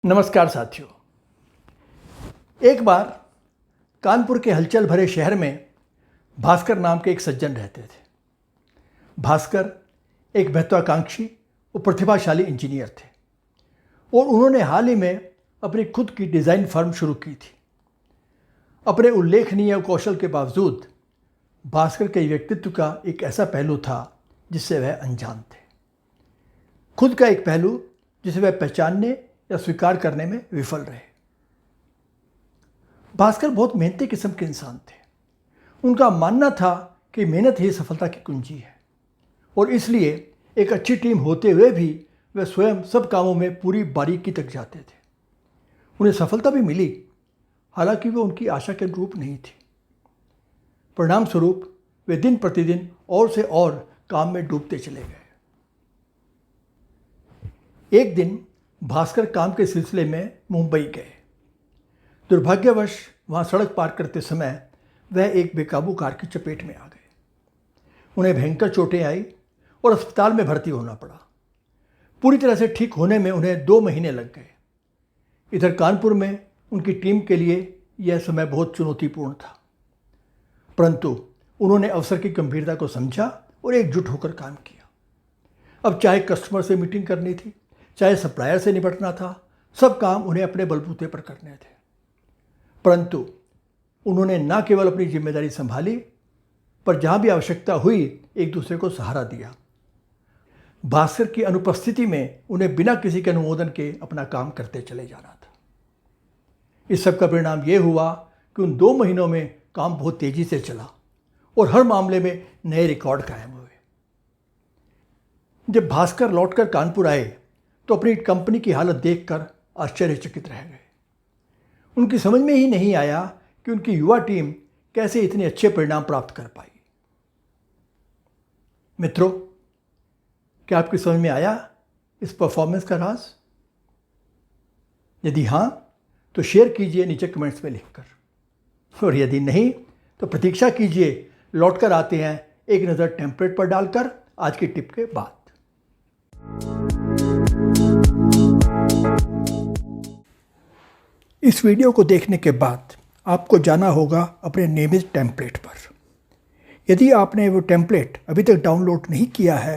नमस्कार साथियों। एक बार कानपुर के हलचल भरे शहर में भास्कर नाम के एक सज्जन रहते थे। भास्कर एक महत्वाकांक्षी और प्रतिभाशाली इंजीनियर थे और उन्होंने हाल ही में अपनी खुद की डिज़ाइन फर्म शुरू की थी। अपने उल्लेखनीय कौशल के बावजूद भास्कर के व्यक्तित्व का एक ऐसा पहलू था जिससे वह अनजान थे। खुद का एक पहलू जिसे वह पहचानने या स्वीकार करने में विफल रहे। भास्कर बहुत मेहनती किस्म के इंसान थे। उनका मानना था कि मेहनत ही सफलता की कुंजी है और इसलिए एक अच्छी टीम होते हुए भी वे स्वयं सब कामों में पूरी बारीकी तक जाते थे। उन्हें सफलता भी मिली, हालांकि वह उनकी आशा के अनुरूप नहीं थी। परिणाम स्वरूप वे दिन प्रतिदिन और से और काम में डूबते चले गए। एक दिन भास्कर काम के सिलसिले में मुंबई गए। दुर्भाग्यवश वहाँ सड़क पार करते समय वह एक बेकाबू कार की चपेट में आ गए। उन्हें भयंकर चोटें आई और अस्पताल में भर्ती होना पड़ा। पूरी तरह से ठीक होने में उन्हें 2 महीने लग गए। इधर कानपुर में उनकी टीम के लिए यह समय बहुत चुनौतीपूर्ण था, परंतु उन्होंने अवसर की गंभीरता को समझा और एकजुट होकर काम किया। अब चाहे कस्टमर से मीटिंग करनी थी, चाहे सप्लायर से निपटना था, सब काम उन्हें अपने बलबूते पर करने थे। परंतु उन्होंने न केवल अपनी जिम्मेदारी संभाली, पर जहाँ भी आवश्यकता हुई एक दूसरे को सहारा दिया। भास्कर की अनुपस्थिति में उन्हें बिना किसी के अनुमोदन के अपना काम करते चले जाना था। इस सब का परिणाम ये हुआ कि उन 2 महीनों में काम बहुत तेजी से चला और हर मामले में नए रिकॉर्ड कायम हुए। जब भास्कर लौटकर कानपुर आए तो अपनी कंपनी की हालत देखकर आश्चर्यचकित रह गए। उनकी समझ में ही नहीं आया कि उनकी युवा टीम कैसे इतने अच्छे परिणाम प्राप्त कर पाई। मित्रों, क्या आपकी समझ में आया इस परफॉर्मेंस का राज? यदि हाँ, तो शेयर कीजिए नीचे कमेंट्स में लिखकर, और यदि नहीं तो प्रतीक्षा कीजिए, लौटकर आते हैं एक नज़र टेम्पलेट पर डालकर आज की टिप के बाद। इस वीडियो को देखने के बाद आपको जाना होगा अपने नियमित टेम्पलेट पर। यदि आपने वो टेम्पलेट अभी तक डाउनलोड नहीं किया है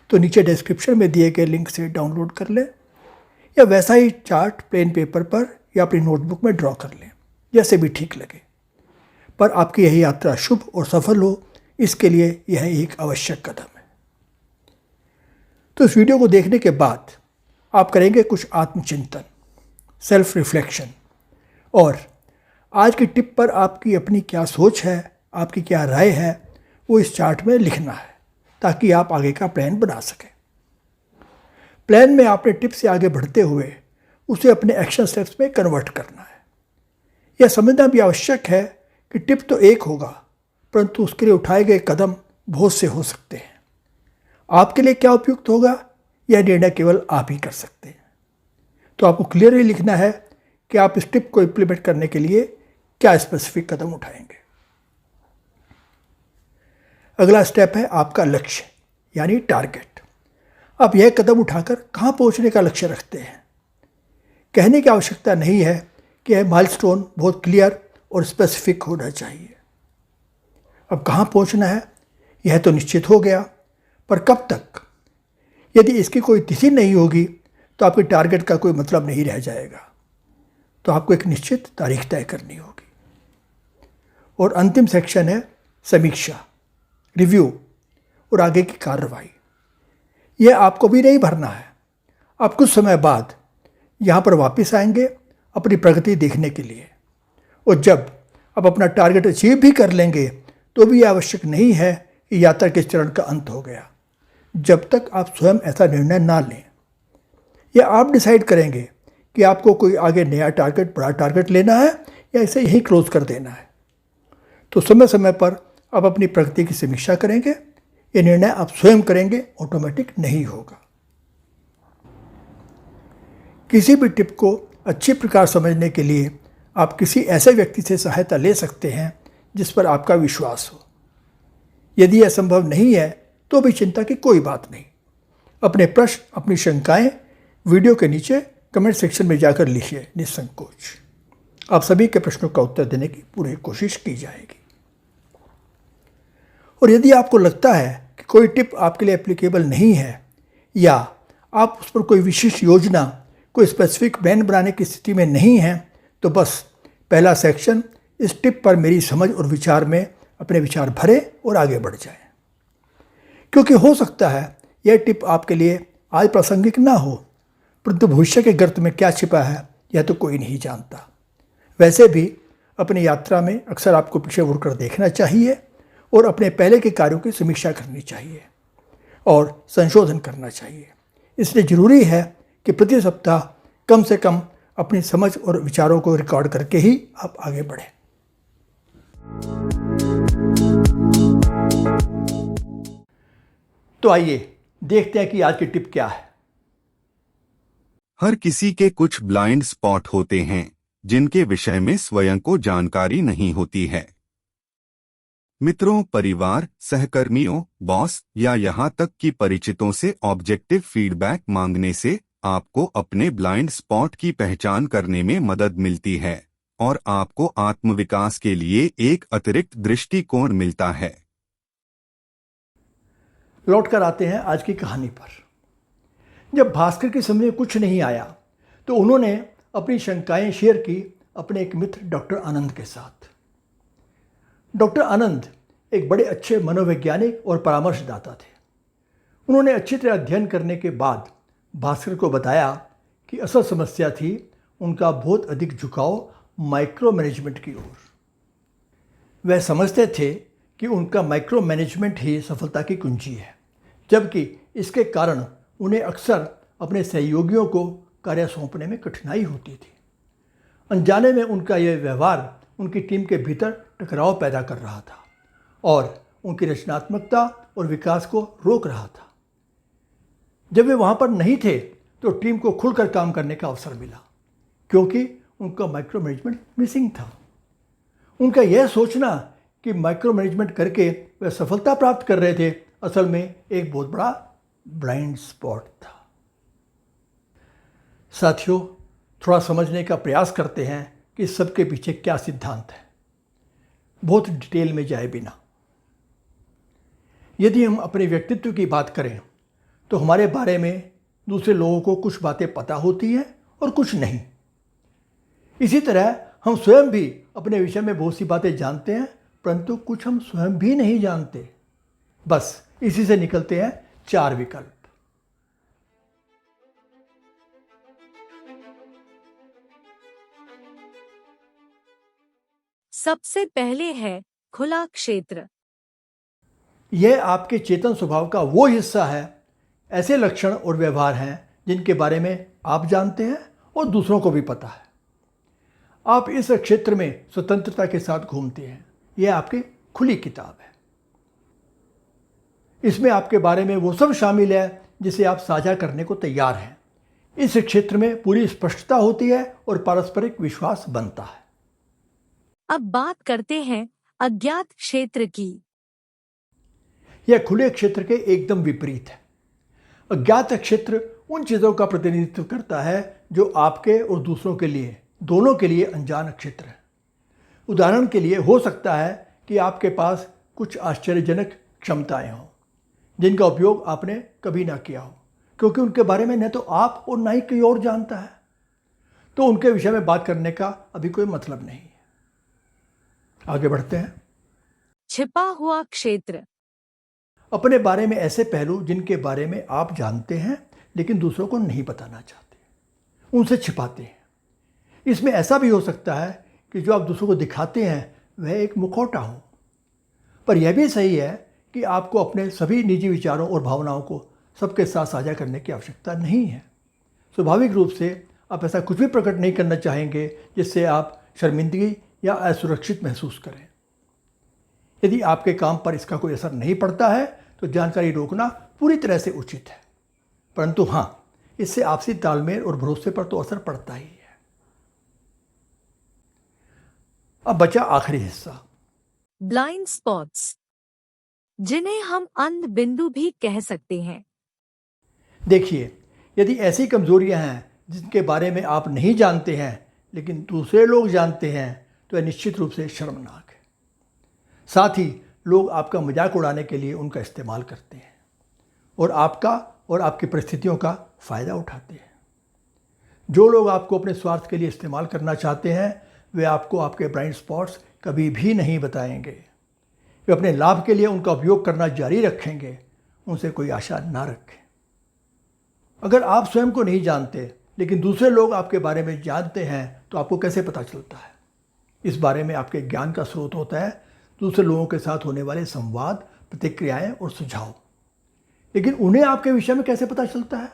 तो नीचे डिस्क्रिप्शन में दिए गए लिंक से डाउनलोड कर लें, या वैसा ही चार्ट प्लेन पेपर पर या अपनी नोटबुक में ड्रॉ कर लें, जैसे भी ठीक लगे। पर आपकी यह यात्रा शुभ और सफल हो, इसके लिए यह एक आवश्यक कदम है। तो इस वीडियो को देखने के बाद आप करेंगे कुछ आत्मचिंतन, सेल्फ रिफ्लेक्शन, और आज की टिप पर आपकी अपनी क्या सोच है, आपकी क्या राय है, वो इस चार्ट में लिखना है, ताकि आप आगे का प्लान बना सकें। प्लान में आपने टिप से आगे बढ़ते हुए उसे अपने एक्शन स्टेप्स में कन्वर्ट करना है। यह समझना भी आवश्यक है कि टिप तो एक होगा, परंतु उसके लिए उठाए गए कदम बहुत से हो सकते हैं। आपके लिए क्या उपयुक्त होगा, यह निर्णय केवल आप ही कर सकते हैं। तो आपको क्लियरली लिखना है कि आप इस टिप को इम्प्लीमेंट करने के लिए क्या स्पेसिफिक कदम उठाएंगे। अगला स्टेप है आपका लक्ष्य, यानी टारगेट। आप यह कदम उठाकर कहाँ पहुँचने का लक्ष्य रखते हैं। कहने की आवश्यकता नहीं है कि यह माइलस्टोन बहुत क्लियर और स्पेसिफिक होना चाहिए। अब कहाँ पहुँचना है यह तो निश्चित हो गया, पर कब तक? यदि इसकी कोई तिथि नहीं होगी तो आपके टारगेट का कोई मतलब नहीं रह जाएगा। तो आपको एक निश्चित तारीख तय करनी होगी। और अंतिम सेक्शन है समीक्षा, रिव्यू और आगे की कार्रवाई। यह आपको भी नहीं भरना है। आप कुछ समय बाद यहाँ पर वापस आएंगे अपनी प्रगति देखने के लिए, और जब आप अपना टारगेट अचीव भी कर लेंगे तो भी यह आवश्यक नहीं है कि यात्रा के चरण का अंत हो गया, जब तक आप स्वयं ऐसा निर्णय ना लें। या आप डिसाइड करेंगे कि आपको कोई आगे नया टारगेट, बड़ा टारगेट लेना है या इसे यहीं क्लोज कर देना है। तो समय समय पर आप अपनी प्रगति की समीक्षा करेंगे। ये निर्णय आप स्वयं करेंगे, ऑटोमेटिक नहीं होगा। किसी भी टिप को अच्छी प्रकार समझने के लिए आप किसी ऐसे व्यक्ति से सहायता ले सकते हैं जिस पर आपका विश्वास हो। यदि यह संभव नहीं है तो भी चिंता की कोई बात नहीं। अपने प्रश्न, अपनी शंकाएं वीडियो के नीचे कमेंट सेक्शन में जाकर लिखिए निसंकोच। आप सभी के प्रश्नों का उत्तर देने की पूरी कोशिश की जाएगी। और यदि आपको लगता है कि कोई टिप आपके लिए एप्लीकेबल नहीं है या आप उस पर कोई विशेष योजना, कोई स्पेसिफिक प्लान बनाने की स्थिति में नहीं हैं, तो बस पहला सेक्शन इस टिप पर मेरी समझ और विचार में अपने विचार भरें और आगे बढ़ जाएं। क्योंकि हो सकता है यह टिप आपके लिए आज प्रासंगिक ना हो, परंतु भविष्य के गर्त में क्या छिपा है यह तो कोई नहीं जानता। वैसे भी अपनी यात्रा में अक्सर आपको पीछे मुड़कर देखना चाहिए और अपने पहले के कार्यों की समीक्षा करनी चाहिए और संशोधन करना चाहिए। इसलिए ज़रूरी है कि प्रति सप्ताह कम से कम अपनी समझ और विचारों को रिकॉर्ड करके ही आप आगे बढ़ें। तो आइए देखते हैं कि आज की टिप क्या है। हर किसी के कुछ ब्लाइंड स्पॉट होते हैं जिनके विषय में स्वयं को जानकारी नहीं होती है। मित्रों, परिवार, सहकर्मियों, बॉस या यहाँ तक कि परिचितों से ऑब्जेक्टिव फीडबैक मांगने से आपको अपने ब्लाइंड स्पॉट की पहचान करने में मदद मिलती है और आपको आत्मविकास के लिए एक अतिरिक्त दृष्टिकोण मिलता है। लौटकर आते हैं आज की कहानी पर। जब भास्कर की समझ में कुछ नहीं आया तो उन्होंने अपनी शंकाएं शेयर की अपने एक मित्र डॉक्टर आनंद के साथ। डॉक्टर आनंद एक बड़े अच्छे मनोवैज्ञानिक और परामर्शदाता थे। उन्होंने अच्छी तरह अध्ययन करने के बाद भास्कर को बताया कि असल समस्या थी उनका बहुत अधिक झुकाव माइक्रो मैनेजमेंट की ओर। वह समझते थे कि उनका माइक्रो मैनेजमेंट ही सफलता की कुंजी है, जबकि इसके कारण उन्हें अक्सर अपने सहयोगियों को कार्य सौंपने में कठिनाई होती थी। अनजाने में उनका यह व्यवहार उनकी टीम के भीतर टकराव पैदा कर रहा था और उनकी रचनात्मकता और विकास को रोक रहा था। जब वे वहाँ पर नहीं थे तो टीम को खुलकर काम करने का अवसर मिला, क्योंकि उनका माइक्रो मैनेजमेंट मिसिंग था। उनका यह सोचना कि माइक्रो मैनेजमेंट करके वे सफलता प्राप्त कर रहे थे, असल में एक बहुत बड़ा ब्लाइंड स्पॉट था। साथियों, थोड़ा समझने का प्रयास करते हैं कि सबके पीछे क्या सिद्धांत है, बहुत डिटेल में जाए बिना। यदि हम अपने व्यक्तित्व की बात करें तो हमारे बारे में दूसरे लोगों को कुछ बातें पता होती हैं और कुछ नहीं। इसी तरह हम स्वयं भी अपने विषय में बहुत सी बातें जानते हैं, परंतु कुछ हम स्वयं भी नहीं जानते। बस इसी से निकलते हैं 4 विकल्प। सबसे पहले है खुला क्षेत्र। यह आपके चेतन स्वभाव का वो हिस्सा है। ऐसे लक्षण और व्यवहार हैं जिनके बारे में आप जानते हैं और दूसरों को भी पता है। आप इस क्षेत्र में स्वतंत्रता के साथ घूमते हैं। यह आपकी खुली किताब है। इसमें आपके बारे में वो सब शामिल है जिसे आप साझा करने को तैयार हैं। इस क्षेत्र में पूरी स्पष्टता होती है और पारस्परिक विश्वास बनता है। अब बात करते हैं अज्ञात क्षेत्र की। यह खुले क्षेत्र के एकदम विपरीत है। अज्ञात क्षेत्र उन चीज़ों का प्रतिनिधित्व करता है जो आपके और दूसरों के लिए, दोनों के लिए अनजान क्षेत्र है। उदाहरण के लिए हो सकता है कि आपके पास कुछ आश्चर्यजनक क्षमताएं हों जिनका उपयोग आपने कभी ना किया हो, क्योंकि उनके बारे में न तो आप और न ही कोई और जानता है। तो उनके विषय में बात करने का अभी कोई मतलब नहीं है। आगे बढ़ते हैं। छिपा हुआ क्षेत्र। अपने बारे में ऐसे पहलू जिनके बारे में आप जानते हैं लेकिन दूसरों को नहीं बताना चाहते, उनसे छिपाते हैं। इसमें ऐसा भी हो सकता है कि जो आप दूसरों को दिखाते हैं वह एक मुखौटा हो, पर यह भी सही है कि आपको अपने सभी निजी विचारों और भावनाओं को सबके साथ साझा करने की आवश्यकता नहीं है। स्वाभाविक रूप से आप ऐसा कुछ भी प्रकट नहीं करना चाहेंगे जिससे आप शर्मिंदगी या असुरक्षित महसूस करें। यदि आपके काम पर इसका कोई असर नहीं पड़ता है तो जानकारी रोकना पूरी तरह से उचित है, परंतु हाँ, इससे आपसी तालमेल और भरोसे पर तो असर पड़ता ही है। अब बचा आखिरी हिस्सा, ब्लाइंड स्पॉट्स, जिन्हें हम अंध बिंदु भी कह सकते हैं। देखिए, यदि ऐसी कमजोरियां हैं जिनके बारे में आप नहीं जानते हैं लेकिन दूसरे लोग जानते हैं तो यह निश्चित रूप से शर्मनाक है। साथ ही लोग आपका मजाक उड़ाने के लिए उनका इस्तेमाल करते हैं और आपका और आपकी परिस्थितियों का फ़ायदा उठाते हैं। जो लोग आपको अपने स्वार्थ के लिए इस्तेमाल करना चाहते हैं वे आपको आपके ब्लाइंड स्पॉट्स कभी भी नहीं बताएंगे। वे अपने लाभ के लिए उनका उपयोग करना जारी रखेंगे। उनसे कोई आशा ना रखें। अगर आप स्वयं को नहीं जानते लेकिन दूसरे लोग आपके बारे में जानते हैं तो आपको कैसे पता चलता है? इस बारे में आपके ज्ञान का स्रोत होता है दूसरे लोगों के साथ होने वाले संवाद, प्रतिक्रियाएं और सुझाव। लेकिन उन्हें आपके विषय में कैसे पता चलता है?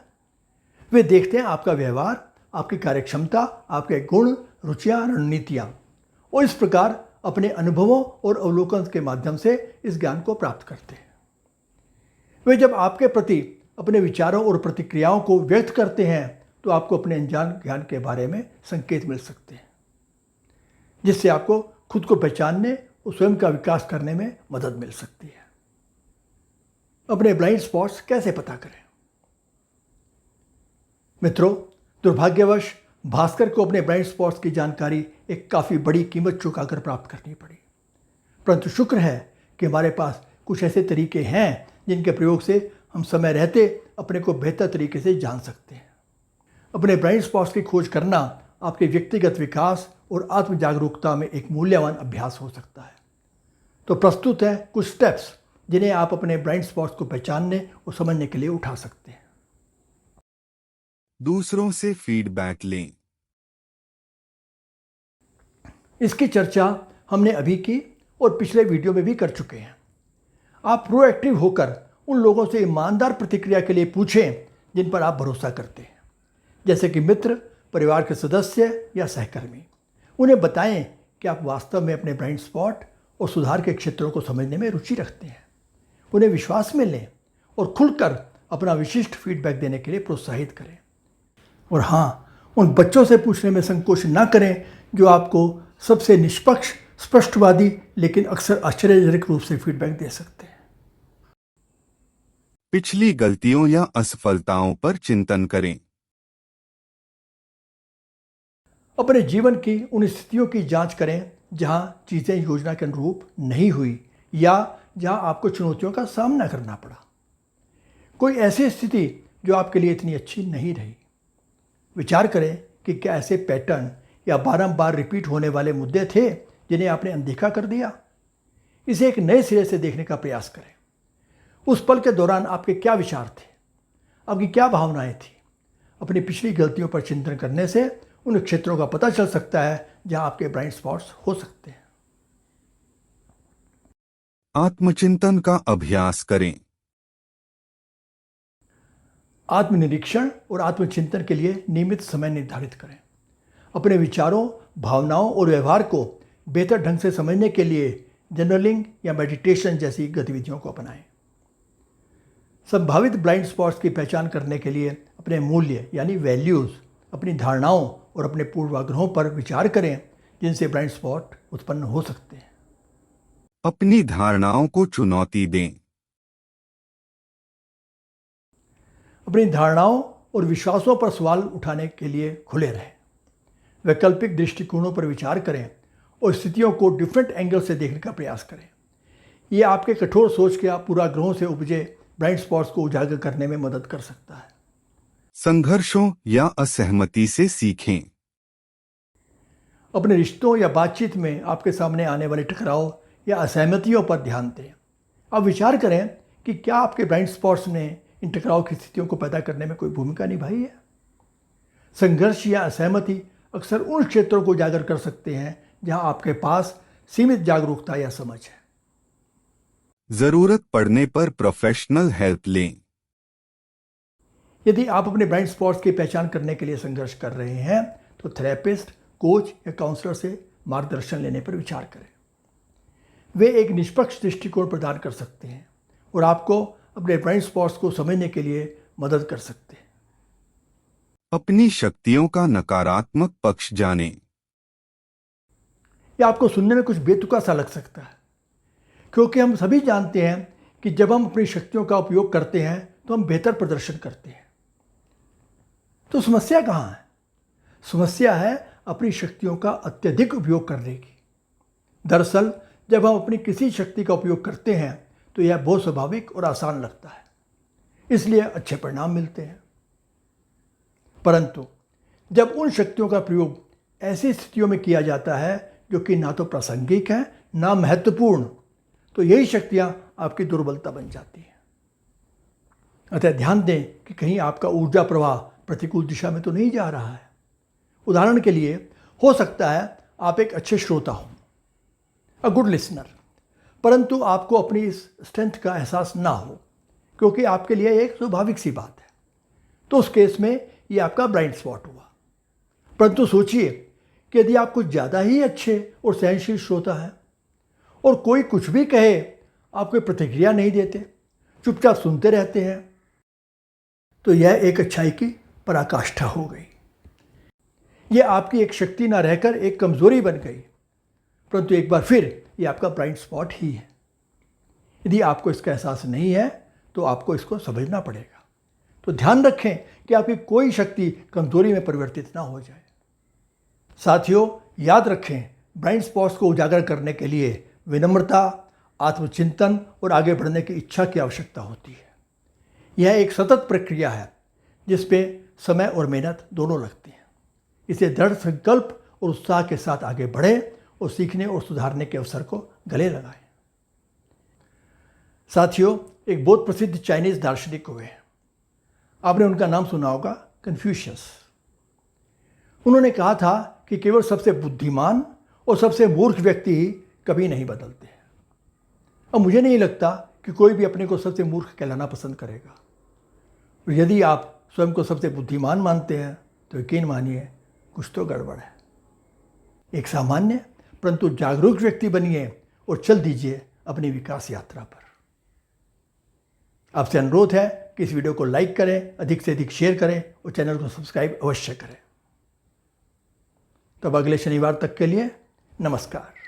वे देखते हैं आपका व्यवहार, आपकी कार्यक्षमता, आपके गुण, रुचियां, रणनीतियां और इस प्रकार अपने अनुभवों और अवलोकन के माध्यम से इस ज्ञान को प्राप्त करते हैं। वे जब आपके प्रति अपने विचारों और प्रतिक्रियाओं को व्यक्त करते हैं तो आपको अपने अनजान ज्ञान के बारे में संकेत मिल सकते हैं, जिससे आपको खुद को पहचानने और स्वयं का विकास करने में मदद मिल सकती है। अपने ब्लाइंड स्पॉट्स कैसे पता करें? मित्रों, दुर्भाग्यवश भास्कर को अपने ब्लाइंड स्पॉट्स की जानकारी एक काफ़ी बड़ी कीमत चुकाकर प्राप्त करनी पड़ी। परंतु शुक्र है कि हमारे पास कुछ ऐसे तरीके हैं जिनके प्रयोग से हम समय रहते अपने को बेहतर तरीके से जान सकते हैं। अपने ब्लाइंड स्पॉट्स की खोज करना आपके व्यक्तिगत विकास और आत्म जागरूकता में एक मूल्यवान अभ्यास हो सकता है। तो प्रस्तुत है कुछ स्टेप्स जिन्हें आप अपने ब्लाइंड स्पॉट्स को पहचानने और समझने के लिए उठा सकते हैं। दूसरों से फीडबैक लें। इसकी चर्चा हमने अभी की और पिछले वीडियो में भी कर चुके हैं। आप प्रोएक्टिव होकर उन लोगों से ईमानदार प्रतिक्रिया के लिए पूछें जिन पर आप भरोसा करते हैं, जैसे कि मित्र, परिवार के सदस्य या सहकर्मी। उन्हें बताएं कि आप वास्तव में अपने ब्लाइंड स्पॉट और सुधार के क्षेत्रों को समझने में रुचि रखते हैं। उन्हें विश्वास में लें और खुलकर अपना विशिष्ट फीडबैक देने के लिए प्रोत्साहित करें। और हाँ, उन बच्चों से पूछने में संकोच ना करें जो आपको सबसे निष्पक्ष, स्पष्टवादी लेकिन अक्सर आश्चर्यजनक रूप से फीडबैक दे सकते हैं। पिछली गलतियों या असफलताओं पर चिंतन करें। अपने जीवन की उन स्थितियों की जांच करें जहां चीज़ें योजना के अनुरूप नहीं हुई या जहां आपको चुनौतियों का सामना करना पड़ा। कोई ऐसी स्थिति जो आपके लिए इतनी अच्छी नहीं रही। विचार करें कि क्या ऐसे पैटर्न या बारंबार रिपीट होने वाले मुद्दे थे जिन्हें आपने अनदेखा कर दिया। इसे एक नए सिरे से देखने का प्रयास करें। उस पल के दौरान आपके क्या विचार थे, आपकी क्या भावनाएं थी। अपनी पिछली गलतियों पर चिंतन करने से उन क्षेत्रों का पता चल सकता है जहां आपके ब्लाइंड स्पॉट्स हो सकते हैं। आत्मचिंतन का अभ्यास करें। आत्मनिरीक्षण और आत्मचिंतन के लिए नियमित समय निर्धारित करें। अपने विचारों, भावनाओं और व्यवहार को बेहतर ढंग से समझने के लिए जर्नलिंग या मेडिटेशन जैसी गतिविधियों को अपनाएं। संभावित ब्लाइंड स्पॉट्स की पहचान करने के लिए अपने मूल्य यानी वैल्यूज़, अपनी धारणाओं और अपने पूर्वाग्रहों पर विचार करें जिनसे ब्लाइंड स्पॉट उत्पन्न हो सकते हैं। अपनी धारणाओं को चुनौती दें। अपनी धारणाओं और विश्वासों पर सवाल उठाने के लिए खुले रहें। वैकल्पिक दृष्टिकोणों पर विचार करें और स्थितियों को डिफरेंट एंगल से देखने का प्रयास करें। ये आपके कठोर सोच के पूर्वाग्रहों से उपजे ब्लाइंड स्पॉट्स को उजागर करने में मदद कर सकता है। संघर्षों या असहमति से सीखें। अपने रिश्तों या बातचीत में आपके सामने आने वाले टकराव या असहमतियों पर ध्यान दें। अब विचार करें कि क्या आपके ब्लाइंड स्पॉट्स ने इन टकराव की स्थितियों को पैदा करने में कोई भूमिका निभाई है। संघर्ष या असहमति अक्सर उन क्षेत्रों को उजागर कर सकते हैं जहां आपके पास सीमित जागरूकता या समझ है। जरूरत पड़ने पर प्रोफेशनल हेल्प लें। यदि आप अपने ब्लाइंड स्पॉट्स की पहचान करने के लिए संघर्ष कर रहे हैं तो थेरेपिस्ट, कोच या काउंसलर से मार्गदर्शन लेने पर विचार करें। वे एक निष्पक्ष दृष्टिकोण प्रदान कर सकते हैं और आपको अपने ब्लाइंड स्पॉट्स को समझने के लिए मदद कर सकते हैं। अपनी शक्तियों का नकारात्मक पक्ष जानें। यह आपको सुनने में कुछ बेतुका सा लग सकता है, क्योंकि हम सभी जानते हैं कि जब हम अपनी शक्तियों का उपयोग करते हैं तो हम बेहतर प्रदर्शन करते हैं। तो समस्या कहाँ है? समस्या है अपनी शक्तियों का अत्यधिक उपयोग करने की। दरअसल जब हम अपनी किसी शक्ति का उपयोग करते हैं तो यह बहुत स्वाभाविक और आसान लगता है, इसलिए अच्छे परिणाम मिलते हैं। परंतु जब उन शक्तियों का प्रयोग ऐसी स्थितियों में किया जाता है जो कि ना तो प्रासंगिक है ना महत्वपूर्ण, तो यही शक्तियां आपकी दुर्बलता बन जाती हैं। अतः ध्यान दें कि कहीं आपका ऊर्जा प्रवाह प्रतिकूल दिशा में तो नहीं जा रहा है। उदाहरण के लिए हो सकता है आप एक अच्छे श्रोता हो, अ गुड लिसनर, परंतु आपको अपनी इस स्ट्रेंथ का एहसास ना हो, क्योंकि आपके लिए एक स्वाभाविक सी बात है। तो उस केस में ये आपका ब्लाइंड स्पॉट हुआ। परंतु सोचिए कि यदि आप कुछ ज़्यादा ही अच्छे और सहनशील श्रोता हैं और कोई कुछ भी कहे आप कोई प्रतिक्रिया नहीं देते, चुपचाप सुनते रहते हैं, तो यह एक अच्छाई की पराकाष्ठा हो गई। यह आपकी एक शक्ति ना रहकर एक कमजोरी बन गई, परंतु एक बार फिर यह आपका ब्लाइंड स्पॉट ही है। यदि आपको इसका एहसास नहीं है तो आपको इसको समझना पड़ेगा। तो ध्यान रखें कि आपकी कोई शक्ति कमजोरी में परिवर्तित ना हो जाए। साथियों, याद रखें, ब्लाइंड स्पॉट्स को उजागर करने के लिए विनम्रता, आत्मचिंतन और आगे बढ़ने की इच्छा की आवश्यकता होती है। यह एक सतत प्रक्रिया है जिस पे समय और मेहनत दोनों लगती हैं। इसे दृढ़ संकल्प और उत्साह के साथ आगे बढ़ें और सीखने और सुधारने के अवसर को गले लगाएं। साथियों, एक बहुत प्रसिद्ध चाइनीज दार्शनिक हुए हैं, आपने उनका नाम सुना होगा, कन्फ्यूशियस। उन्होंने कहा था कि केवल सबसे बुद्धिमान और सबसे मूर्ख व्यक्ति ही कभी नहीं बदलते। अब मुझे नहीं लगता कि कोई भी अपने को सबसे मूर्ख कहलाना पसंद करेगा। और यदि आप स्वयं को सबसे बुद्धिमान मानते हैं तो यकीन मानिए कुछ तो गड़बड़ है। एक सामान्य परंतु जागरूक व्यक्ति बनिए और चल दीजिए अपनी विकास यात्रा पर। आपसे अनुरोध है कि इस वीडियो को लाइक करें, अधिक से अधिक शेयर करें और चैनल को सब्सक्राइब अवश्य करें। तब अगले शनिवार तक के लिए नमस्कार।